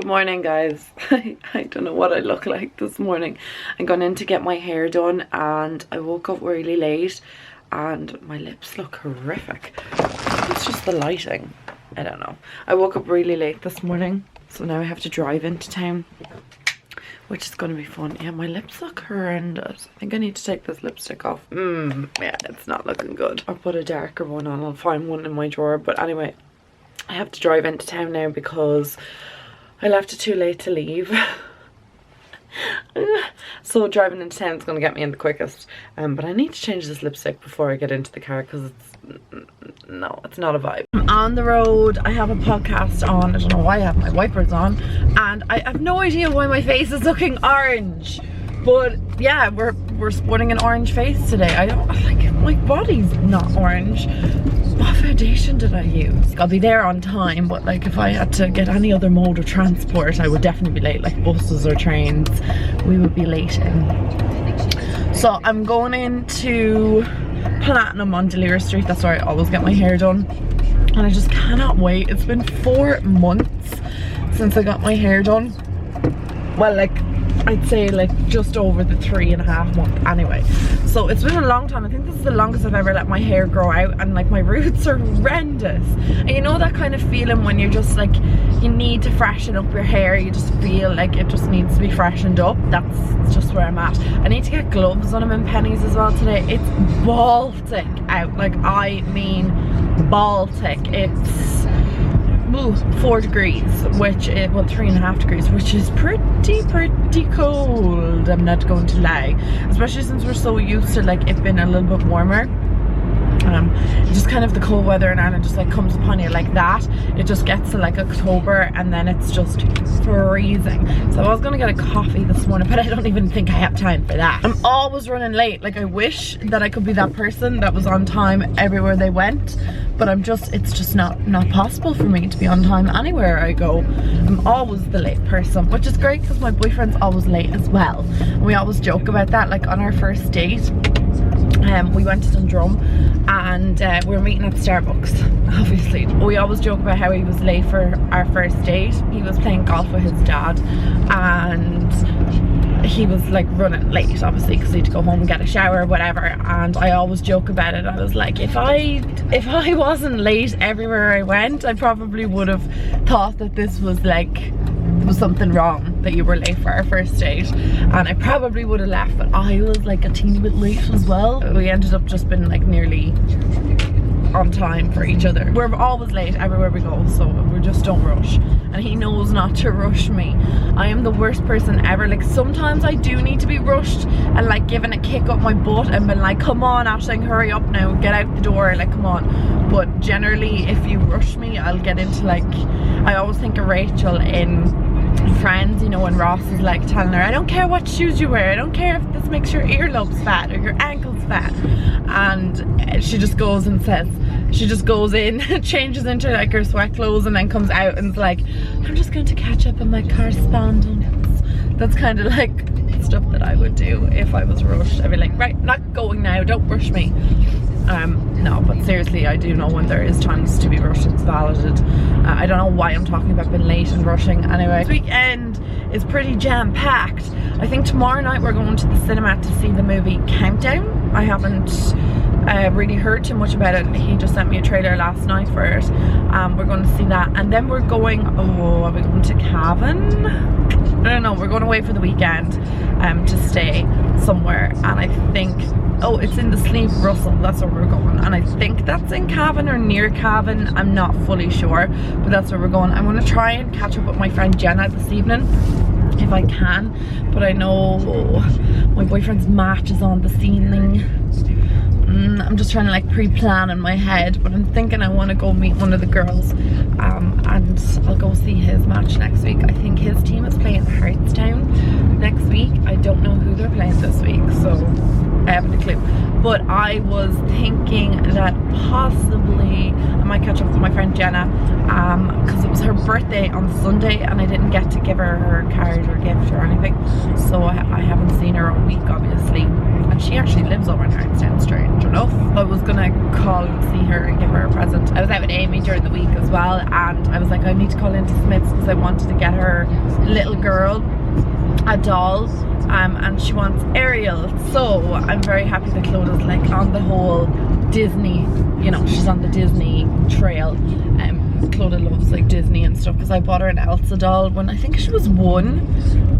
Good morning, guys. I don't know what I look like this morning. I'm going in to get my hair done and I woke up really late and my lips look horrific. It's just the lighting. I don't know. I woke up really late this morning, so now I have to drive into town, which is going to be fun. Yeah, my lips look horrendous. I think I need to take this lipstick off. Yeah, it's not looking good. I'll put a darker one on. I'll find one in my drawer. But anyway, I have to drive into town now because I left it too late to leave. So driving into town is going to get me in the quickest. But I need to change this lipstick before I get into the car because it's not a vibe. I'm on the road. I have a podcast on. I don't know why I have my wipers on. And I have no idea why my face is looking orange. But yeah, we're sporting an orange face today. I don't like, my body's not orange. What foundation did I use? I'll be there on time, but like if I had to get any other mode of transport, I would definitely be late, like buses or trains. We would be late in. So I'm going into Platinum on Delira Street. That's where I always get my hair done. And I just cannot wait. It's been 4 months since I got my hair done. Well, like, I'd say like just over the 3.5 month anyway. So it's been a long time. I think this is the longest I've ever let my hair grow out, and like my roots are horrendous. And you know that kind of feeling when you're just like, you need to freshen up your hair, you just feel like it just needs to be freshened up. That's just where I'm at. I need to get gloves on them in Pennies as well today. It's Baltic out, like I mean Baltic. It's 4 degrees, which is, well, 3.5 degrees, which is pretty cold. I'm not going to lie, especially since we're so used to like it being a little bit warmer. Just kind of the cold weather in Ireland just like comes upon you like that. It just gets to like October and then it's just freezing. So I was gonna get a coffee this morning, but I don't even think I have time for that. I'm always running late. Like I wish that I could be that person that was on time everywhere they went, but it's just not possible for me to be on time anywhere I go. I'm always the late person, which is great because my boyfriend's always late as well. And we always joke about that. Like on our first date, we went to Dundrum and we were meeting at Starbucks, obviously. We always joke about how he was late for our first date. He was playing golf with his dad and he was like running late, obviously, because he had to go home and get a shower or whatever. And I always joke about it. I was like, if I wasn't late everywhere I went, I probably would have thought that this was like, there was something wrong that you were late for our first date, and I probably would have left, but I was like a teeny bit late as well. We ended up just being like nearly on time for each other. We're always late everywhere we go, so we just don't rush, and he knows not to rush me. I am the worst person ever. Like sometimes I do need to be rushed and like given a kick up my butt and been like, come on Aisling, hurry up now, get out the door, like come on. But generally if you rush me, I'll get into like, I always think of Rachel in Friends, you know, when Ross is like telling her, I don't care what shoes you wear, I don't care if this makes your earlobes fat or your ankles fat, and she just goes and says, she just goes in, changes into like her sweat clothes and then comes out and is like, I'm just going to catch up on my correspondence. That's kind of like stuff that I would do if I was rushed. I'd be like, right, not going now, don't rush me. No, but seriously, I do know when there is times to be rushed, it's validated. I don't know why I'm talking about being late and rushing. Anyway, this weekend is pretty jam-packed. I think tomorrow night we're going to the cinema to see the movie Countdown. I haven't really heard too much about it. He just sent me a trailer last night for it. We're going to see that, and then we're going, are we going to Cavan? I don't know, we're going away for the weekend to stay somewhere, and I think, oh, it's in the Sleeve Russell, that's where we're going, and I think that's in Cavan or near Cavan. I'm not fully sure, but that's where we're going. I'm going to try and catch up with my friend Jenna this evening if I can, but I know my boyfriend's match is on this evening. I'm just trying to like pre-plan in my head, but I'm thinking I want to go meet one of the girls and I'll go see his match next week. I think his team is playing Heartstown next week. I don't know who they're playing this week, so haven't a clue. But I was thinking that possibly I might catch up with my friend Jenna, because it was her birthday on Sunday and I didn't get to give her card or gift or anything, so I haven't seen her all week obviously, and she actually lives over in Errands, strange enough. I was gonna call and see her and give her a present. I was out with Amy during the week as well, and I was like, I need to call into Smith's because I wanted to get her little girl a doll, and she wants Ariel. So I'm very happy that Clodagh's like on the whole Disney, you know, she's on the Disney trail. Clodagh loves like Disney and stuff, because I bought her an Elsa doll when I think she was 1,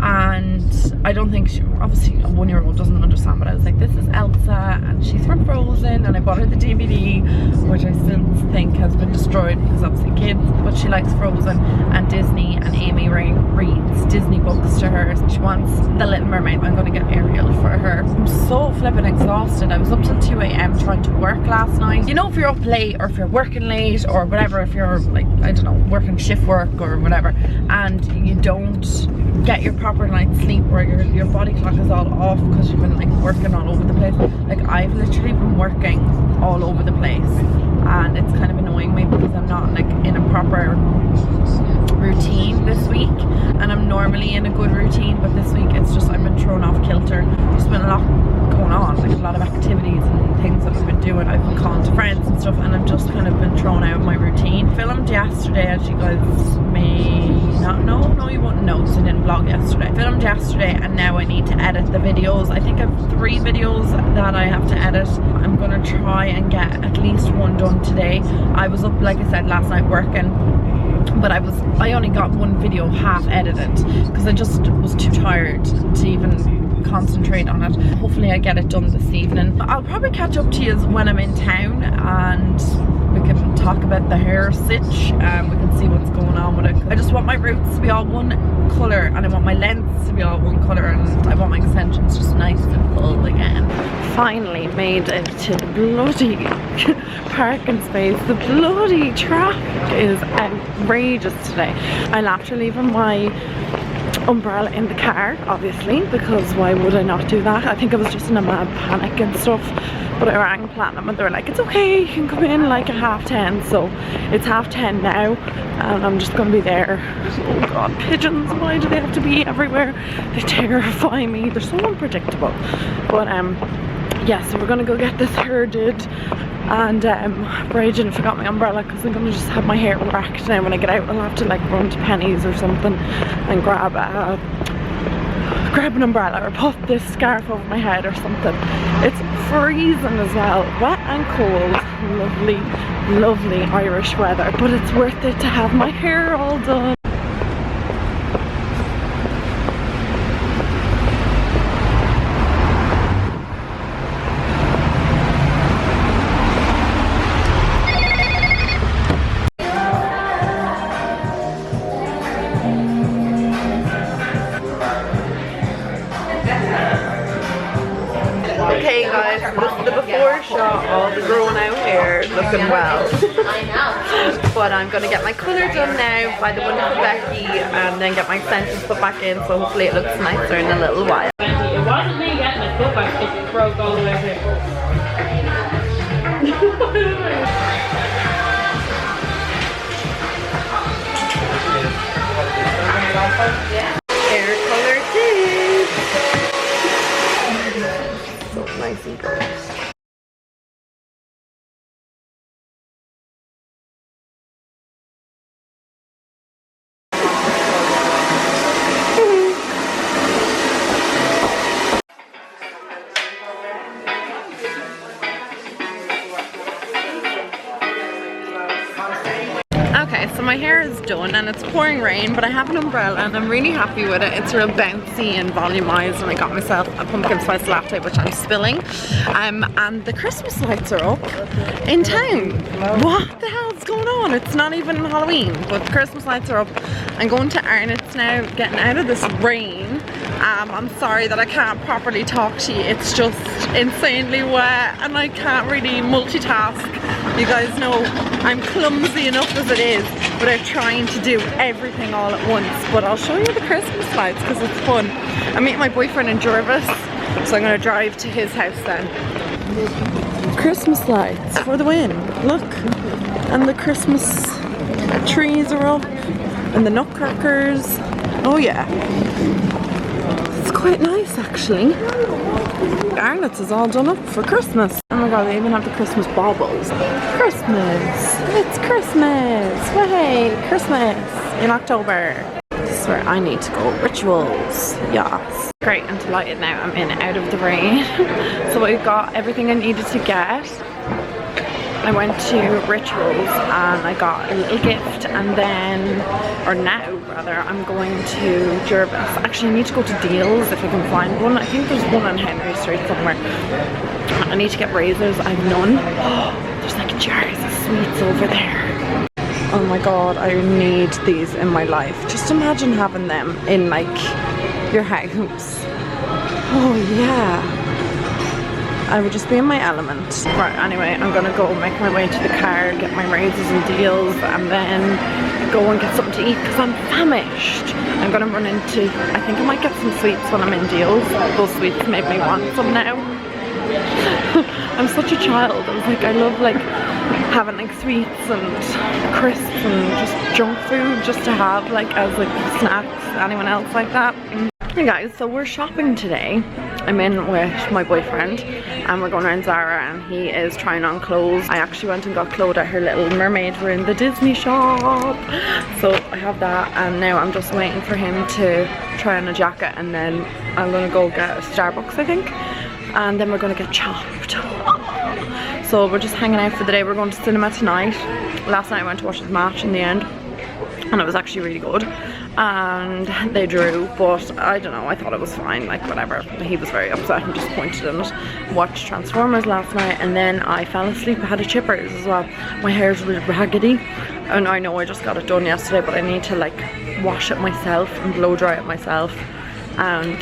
and I don't think she, obviously a 1-year-old doesn't understand, but I was like, this is Elsa and she's from Frozen, and I bought her the DVD, which I still think has been destroyed because obviously kids, but she likes Frozen and Disney, and Amy reads Disney books to her. She wants The Little Mermaid. I'm going to get Ariel for her. I'm so flipping exhausted. I was up till 2 AM trying to work last night. You know, if you're up late or if you're working late or whatever, if you're like, I don't know, working shift work or whatever, and you don't get your proper night's sleep, or your body clock is all off because you've been like working all over the place. Like, I've literally been working all over the place, and it's kind of annoying me because I'm not like in a proper routine this week, and I'm normally in a good routine, but this week it's just, I've been thrown off kilter. There's been a lot going on, like a lot of activities and things that I've been doing. I've been calling to friends and stuff, and I've just kind of been thrown out of my routine. Filmed yesterday, as you guys may not know, no you won't know because I didn't vlog yesterday. Filmed yesterday, and now I need to edit the videos. I think I have 3 videos that I have to edit. I'm gonna try and get at least 1 done today. I was up, like I said, last night working, but I only got 1 video half edited because I just was too tired to even concentrate on it. Hopefully I get it done this evening. I'll probably catch up to you when I'm in town, and we can talk about the hair stitch, and we can see what's going on with it. I just want my roots to be all one colour, and I want my lengths to be all one colour, and I want my extensions just nice and full again. Finally made it to the bloody parking space. The bloody traffic is outrageous today. I'll have to leave my umbrella in the car, obviously, because why would I not do that? I think I was just in a mad panic and stuff, but I rang Platinum and they were like, it's okay, you can come in like at 10:30. So it's 10:30 now, and I'm just gonna be there. Oh god, pigeons, why do they have to be everywhere? They terrify me, they're so unpredictable. But yeah, so we're gonna go get this hair did, and Brian forgot my umbrella because I'm gonna just have my hair wracked now. When I get out, I'll have to like run to Penny's or something and grab an umbrella or put this scarf over my head or something. It's freezing as well, wet and cold. Lovely, lovely Irish weather, but it's worth it to have my hair all done. Okay guys, this is the before shot, all the grown out hair, looking well. But I'm going to get my colour done now by the wonderful Becky, and then get my extensions put back in, so hopefully it looks nicer in a little while. It wasn't me getting my foot back, it broke all the way here. Hair colour did. So nice and good. Okay, so my hair is done and it's pouring rain, but I have an umbrella and I'm really happy with it. It's real bouncy and volumized, and I got myself a pumpkin spice latte, which I'm spilling. And the Christmas lights are up in town. What the hell is going on? It's not even Halloween, but the Christmas lights are up. I'm going to Arnott's now, getting out of this rain. I'm sorry that I can't properly talk to you. It's just insanely wet and I can't really multitask. You guys know I'm clumsy enough as it is without trying to do everything all at once. But I'll show you the Christmas lights because it's fun. I'm meeting my boyfriend in Jervis So I'm gonna drive to his house then. Christmas lights for the win. Look. And the Christmas trees are up. And the nutcrackers. Oh yeah. It's quite nice actually. Arnott's is all done up for Christmas. Oh my god, they even have the Christmas baubles. Christmas! It's Christmas! Way! Christmas in October. This is where I need to go. Rituals. Yes. Great, I'm delighted now. I'm in out of the rain. So I got everything I needed to get. I went to Rituals and I got a little gift, and then, or now rather, I'm going to Jervis. Actually, I need to go to Deal's if I can find one. I think there's one on Henry Street somewhere. I need to get razors. I have none. There's like jars of sweets over there. Oh my god, I need these in my life. Just imagine having them in like your house. Oh yeah. I would just be in my element. Right, anyway, I'm gonna go make my way to the car, get my razors and Deals, and then go and get something to eat because I'm famished. I'm gonna run into, I think I might get some sweets when I'm in Deals. Those sweets made me want some now. I'm such a child. I was like, I love like having like sweets and crisps and just junk food just to have like as like snacks. Anyone else like that? Hey guys, so we're shopping today. I'm in with my boyfriend and we're going around Zara and he is trying on clothes. I actually went and got clothes at her Little Mermaid. We're in the Disney shop. So I have that and now I'm just waiting for him to try on a jacket and then I'm gonna go get a Starbucks I think. And then we're gonna get chopped. So we're just hanging out for the day. We're going to cinema tonight. Last night I went to watch the match in the end and it was actually really good. And they drew, but I don't know, I thought it was fine, like whatever. He was very upset and disappointed in it. Watched Transformers last night and then I fell asleep. I had a chippers as well. My hair's really raggedy and I know I just got it done yesterday, but I need to like wash it myself and blow dry it myself, and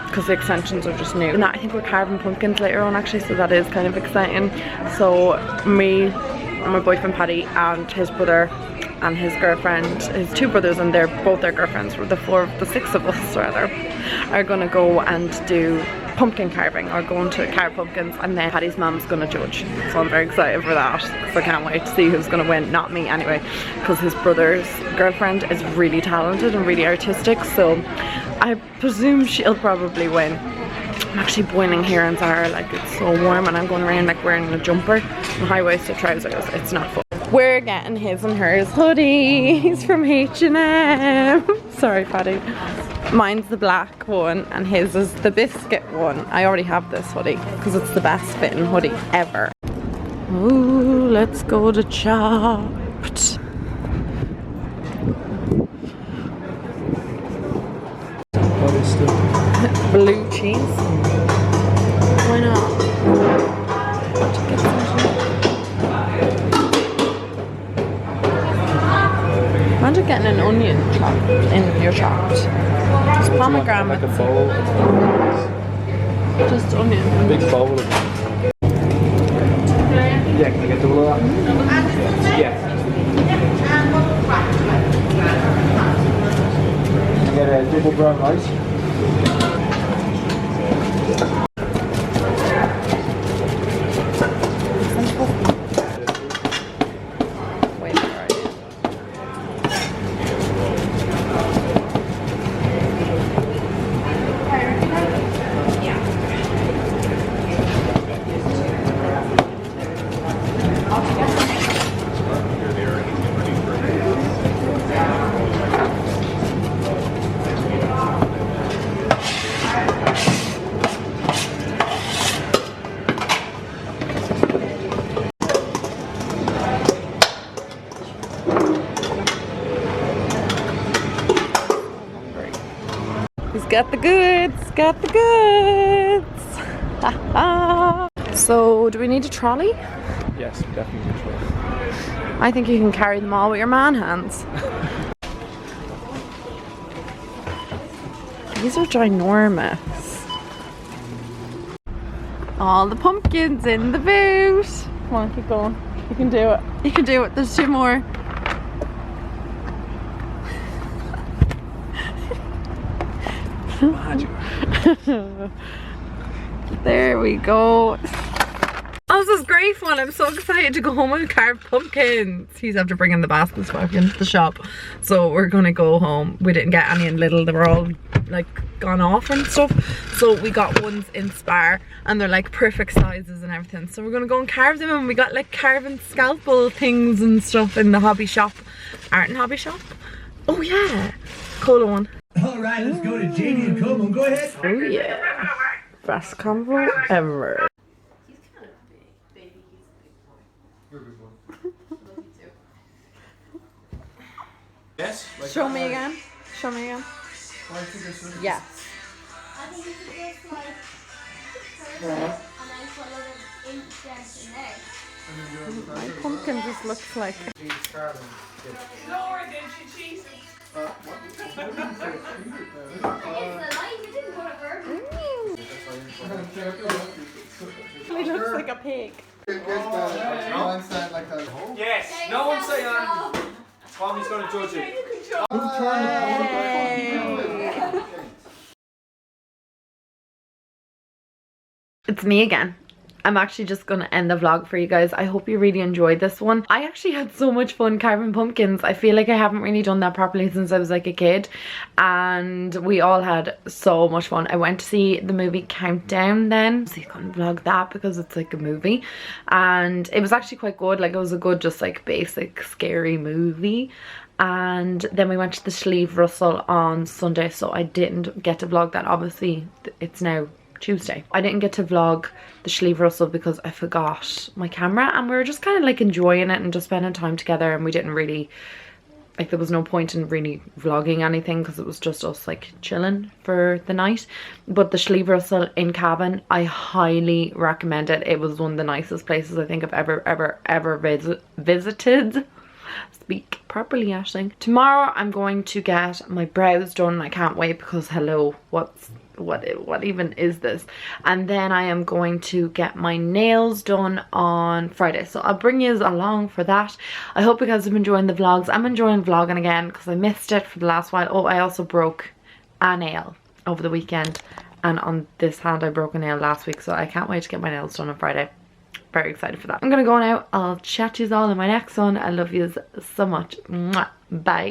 because the extensions are just new. And I think we're carving pumpkins later on actually, so that is kind of exciting. So me and my boyfriend Paddy and his brother and his girlfriend, his two brothers and both their girlfriends, were the six of us rather, are gonna go and do pumpkin carving, or going to carve pumpkins, and then Paddy's mom's gonna judge. So I'm very excited for that because I can't wait to see who's gonna win. Not me anyway, because his brother's girlfriend is really talented and really artistic, so I presume she'll probably win. I'm actually boiling here in Zara, like it's so warm, and I'm going around like wearing a jumper and high-waisted trousers. It's not fun. We're getting his and hers hoodies from H&M. Sorry, Paddy. Mine's the black one and his is the biscuit one. I already have this hoodie because it's the best fitting hoodie ever. Ooh, let's go to Chopped. Blue cheese. Why not? Imagine getting an onion chopped in your chopped. Just pomegranate. Like a bowl. Just onion. Big bowl of it. Yeah, can I get double of that? Yeah. Can I get a double brown rice? Got the goods, got the goods. So, do we need a trolley? Yes, definitely. I think you can carry them all with your man hands. These are ginormous. All the pumpkins in the boot. Come on, keep going. You can do it. You can do it. There's two more. There we go. Oh, this is great fun. I'm so excited to go home and carve pumpkins. He's after bringing the baskets back into the shop. So we're gonna go home. We didn't get any in Lidl. They were all like gone off and stuff. So we got ones in Spar and they're like perfect sizes and everything. So we're gonna go and carve them, and we got like carving scalpel things and stuff in the hobby shop. Art and hobby shop? Oh yeah. Cola one. Alright, let's go to Jamie and Como. Go ahead. Oh yeah. Best combo ever. Yes? Like Show me again. Show me again. Yes. I think you could just like curve it and then put a little indent in there. My pumpkin just looks like. Lower than she cheated. It's the line, you didn't put a curve. He looks like a pig. Yes! No one say Tommy's gonna judge it. It's me again. I'm actually just gonna end the vlog for you guys. I hope you really enjoyed this one. I actually had so much fun carving pumpkins. I feel like I haven't really done that properly since I was like a kid, and we all had so much fun. I went to see the movie Countdown then, so you couldn't vlog that because it's like a movie, and it was actually quite good. Like, it was a good just like basic scary movie. And then we went to the Sleeve Russell on Sunday, so I didn't get to vlog that. Obviously it's now Tuesday. I didn't get to vlog the Sleeve Russell because I forgot my camera, and we were just kind of like enjoying it and just spending time together, and we didn't really, like, there was no point in really vlogging anything because it was just us like chilling for the night. But the Sleeve Russell in Cavan, I highly recommend it. It was one of the nicest places I think I've ever visited. Speak properly, Ashling. Tomorrow I'm going to get my brows done. I can't wait because hello, what even is this? And then I am going to get my nails done on Friday, so I'll bring you along for that. I hope you guys have been enjoying the vlogs. I'm enjoying vlogging again because I missed it for the last while. Oh, I also broke a nail over the weekend, and on this hand I broke a nail last week, so I can't wait to get my nails done on Friday. Very excited for that. I'm gonna go now. I'll chat to you all in my next one. I love you so much. Mwah. Bye.